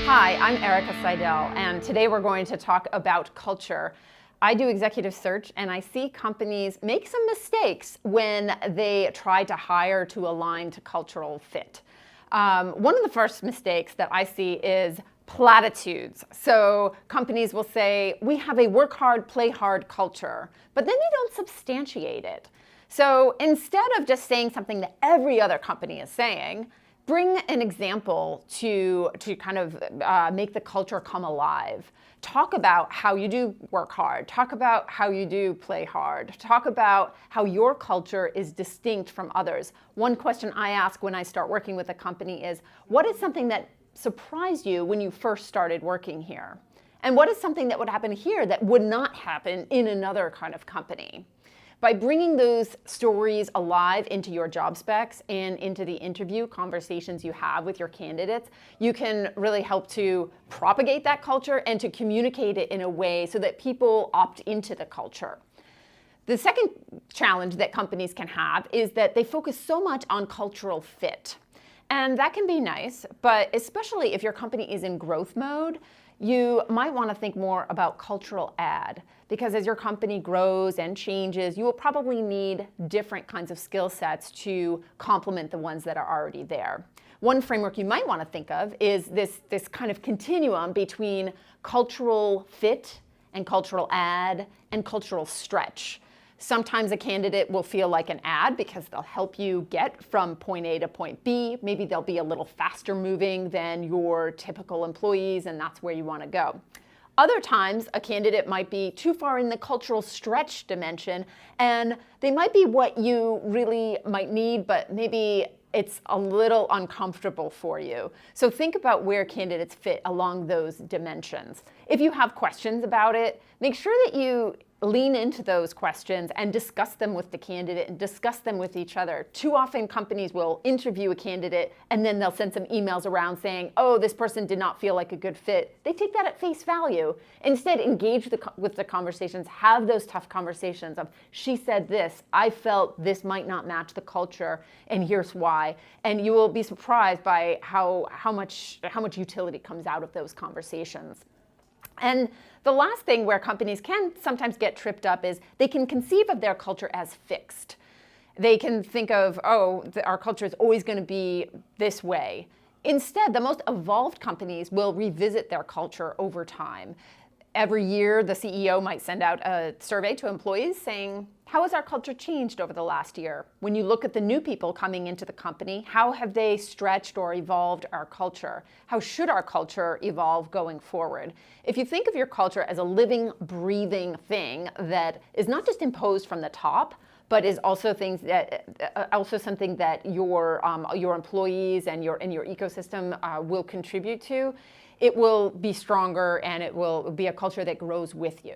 Hi, I'm Erica Seidel, and today we're going to talk about culture. I do executive search, and I see companies make some mistakes when they try to hire to align to cultural fit. One of the first mistakes that I see is platitudes. So companies will say, we have a work hard, play hard culture, but then they don't substantiate it. So instead of just saying something that every other company is saying, bring an example to kind of make the culture come alive. Talk about how you do work hard. Talk about how you do play hard. Talk about how your culture is distinct from others. One question I ask when I start working with a company is, what is something that surprised you when you first started working here? And what is something that would happen here that would not happen in another kind of company? By bringing those stories alive into your job specs and into the interview conversations you have with your candidates, you can really help to propagate that culture and to communicate it in a way so that people opt into the culture. The second challenge that companies can have is that they focus so much on cultural fit. And that can be nice, but especially if your company is in growth mode, you might want to think more about cultural add, because as your company grows and changes, you will probably need different kinds of skill sets to complement the ones that are already there. One framework you might want to think of is this kind of continuum between cultural fit and cultural add and cultural stretch. Sometimes a candidate will feel like an ad because they'll help you get from point A to point B. Maybe they'll be a little faster moving than your typical employees, and that's where you want to go. Other times, a candidate might be too far in the cultural stretch dimension, and they might be what you really might need, but maybe it's a little uncomfortable for you. So think about where candidates fit along those dimensions. If you have questions about it, make sure that you lean into those questions and discuss them with the candidate and discuss them with each other. Too often companies will interview a candidate and then they'll send some emails around saying, oh, this person did not feel like a good fit. They take that at face value. Instead, engage with the conversations, have those tough conversations of, she said this, I felt this might not match the culture, and here's why. And you will be surprised by how much utility comes out of those conversations. And the last thing where companies can sometimes get tripped up is they can conceive of their culture as fixed. They can think of, oh, our culture is always going to be this way. Instead, the most evolved companies will revisit their culture over time. Every year, the CEO might send out a survey to employees saying, how has our culture changed over the last year? When you look at the new people coming into the company, how have they stretched or evolved our culture? How should our culture evolve going forward? If you think of your culture as a living, breathing thing that is not just imposed from the top, but is also something that your employees and your ecosystem will contribute to, it will be stronger and it will be a culture that grows with you.